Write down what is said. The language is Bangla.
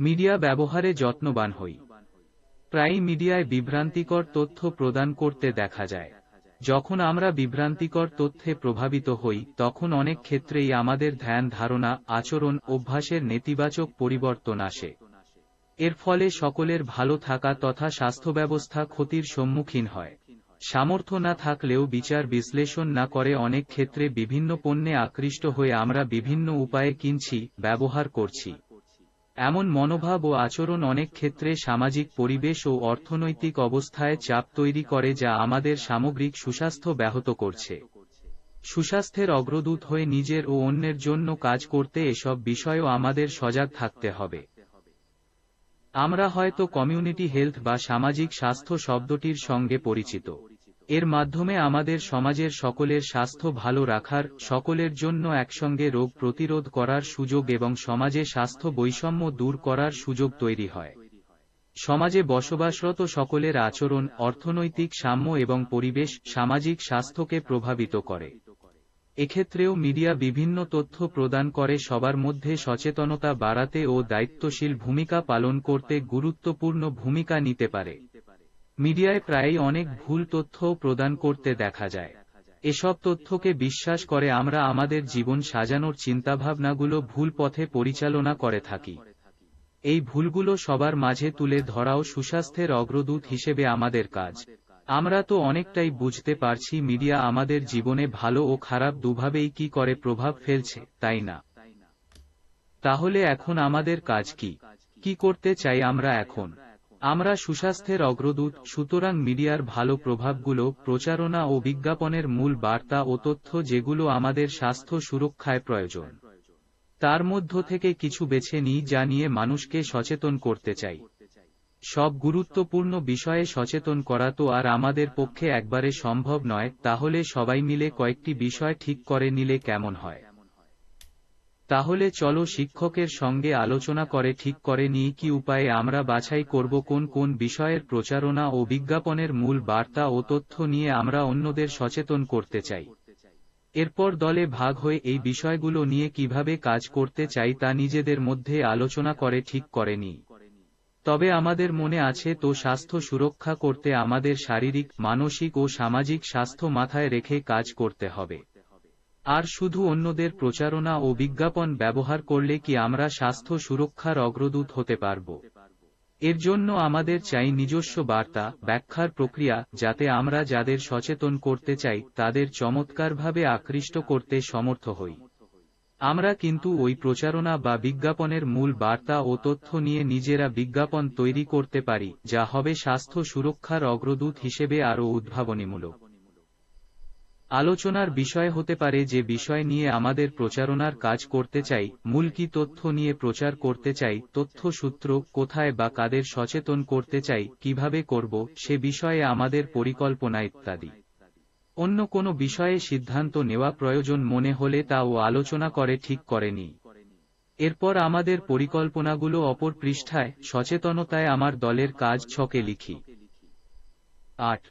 মিডিয়া ব্যবহারে যত্নবান হই। প্রায়ই মিডিয়ায় বিভ্রান্তিকর তথ্য প্রদান করতে দেখা যায়। যখন আমরা বিভ্রান্তিকর তথ্যে প্রভাবিত হই, তখন অনেক ক্ষেত্রেই আমাদের ধ্যান ধারণা, আচরণ, অভ্যাসের নেতিবাচক পরিবর্তন আসে। এর ফলে সকলের ভালো থাকা তথা স্বাস্থ্য ব্যবস্থা ক্ষতির সম্মুখীন হয়। সামর্থ্য না থাকলেও বিচার বিশ্লেষণ না করে অনেক ক্ষেত্রে বিভিন্ন পণ্যে আকৃষ্ট হয়ে আমরা বিভিন্ন উপায়ে কিনছি, ব্যবহার করছি। এমন মনোভাব ও আচরণ অনেক ক্ষেত্রে সামাজিক পরিবেশ ও অর্থনৈতিক অবস্থায় চাপ তৈরি করে, যা আমাদের সামগ্রিক সুস্বাস্থ্য ব্যাহত করছে। সুস্বাস্থ্যের অগ্রদূত হয়ে নিজের ও অন্যের জন্য কাজ করতে এসব বিষয়েও আমাদের সজাগ থাকতে হবে। আমরা হয়তো কমিউনিটি হেলথ বা সামাজিক স্বাস্থ্য শব্দটির সঙ্গে পরিচিত। এর মাধ্যমে আমাদের সমাজের সকলের স্বাস্থ্য ভালো রাখার, সকলের জন্য একসঙ্গে রোগ প্রতিরোধ করার সুযোগ এবং সমাজে স্বাস্থ্য বৈষম্য দূর করার সুযোগ তৈরি হয়। সমাজে বসবাসরত সকলের আচরণ, অর্থনৈতিক সাম্য এবং পরিবেশ সামাজিক স্বাস্থ্যকে প্রভাবিত করে। এক্ষেত্রেও মিডিয়া বিভিন্ন তথ্য প্রদান করে সবার মধ্যে সচেতনতা বাড়াতে ও দায়িত্বশীল ভূমিকা পালন করতে গুরুত্বপূর্ণ ভূমিকা নিতে পারে। মিডিয়ায় প্রায়ই অনেক ভুল তথ্যও প্রদান করতে দেখা যায়। এসব তথ্যকে বিশ্বাস করে আমরা আমাদের জীবন সাজানোর চিন্তাভাবনাগুলো ভুল পথে পরিচালনা করে থাকি। এই ভুলগুলো সবার মাঝে তুলে ধরাও সুস্বাস্থ্যের অগ্রদূত হিসেবে আমাদের কাজ। আমরা তো অনেকটাই বুঝতে পারছি মিডিয়া আমাদের জীবনে ভালো ও খারাপ দুভাবেই কি করে প্রভাব ফেলছে, তাই না? তাহলে এখন আমাদের কাজ কি? কি করতে চাই আমরা এখন? আমরা সুস্বাস্থ্যের অগ্রদূত, সুতরাং মিডিয়ার ভালো প্রভাবগুলো, প্রচারণা ও বিজ্ঞাপনের মূল বার্তা ও তথ্য যেগুলো আমাদের স্বাস্থ্য সুরক্ষায় প্রয়োজন, তার মধ্য থেকে কিছু বেছে নিই যা নিয়ে মানুষকে সচেতন করতে চাই। সব গুরুত্বপূর্ণ বিষয়ে সচেতন করা তো আর আমাদের পক্ষে একবারে সম্ভব নয়, তাহলে সবাই মিলে কয়েকটি বিষয় ঠিক করে নিলে কেমন হয়? তাহলে চলো শিক্ষকের সঙ্গে আলোচনা করে ঠিক করে নিই কি উপায়ে আমরা বাছাই করব কোন কোন বিষয়ের প্রচারণা ও বিজ্ঞাপনের মূল বার্তা ও তথ্য নিয়ে আমরা অন্যদের সচেতন করতে চাই। এরপর দলে ভাগ হয়ে এই বিষয়গুলো নিয়ে কিভাবে কাজ করতে চাই তা নিজেদের মধ্যে আলোচনা করে ঠিক করে নিই। তবে আমাদের মনে আছে তো, স্বাস্থ্য সুরক্ষা করতে আমাদের শারীরিক, মানসিক ও সামাজিক স্বাস্থ্য মাথায় রেখে কাজ করতে হবে। আর শুধু অন্যদের প্রচারণা ও বিজ্ঞাপন ব্যবহার করলে কি আমরা স্বাস্থ্য সুরক্ষার অগ্রদূত হতে পারব? এর জন্য আমাদের চাই নিজস্ব বার্তা, ব্যাখ্যার প্রক্রিয়া, যাতে আমরা যাদের সচেতন করতে চাই তাদের চমৎকারভাবে আকৃষ্ট করতে সমর্থ হই। আমরা কিন্তু ওই প্রচারণা বা বিজ্ঞাপনের মূল বার্তা ও তথ্য নিয়ে নিজেরা বিজ্ঞাপন তৈরি করতে পারি, যা হবে স্বাস্থ্য সুরক্ষার অগ্রদূত হিসেবে আরও উদ্ভাবনীমূলক। আলোচনার বিষয় হতে পারে যে বিষয় নিয়ে আমাদের প্রচারণার কাজ করতে চাই, মূল কি তথ্য নিয়ে প্রচার করতে চাই, তথ্যসূত্র, কোথায় বা কাদের সচেতন করতে চাই, কিভাবে করব, সে বিষয়ে আমাদের পরিকল্পনা ইত্যাদি। অন্য কোনো বিষয়ে সিদ্ধান্ত নেওয়া প্রয়োজন মনে হলে তাও আলোচনা করে ঠিক করে নিই। এরপর আমাদের পরিকল্পনাগুলো অপর পৃষ্ঠায়, সচেতনতায় আমার দলের কাজ ছকে লিখি। 8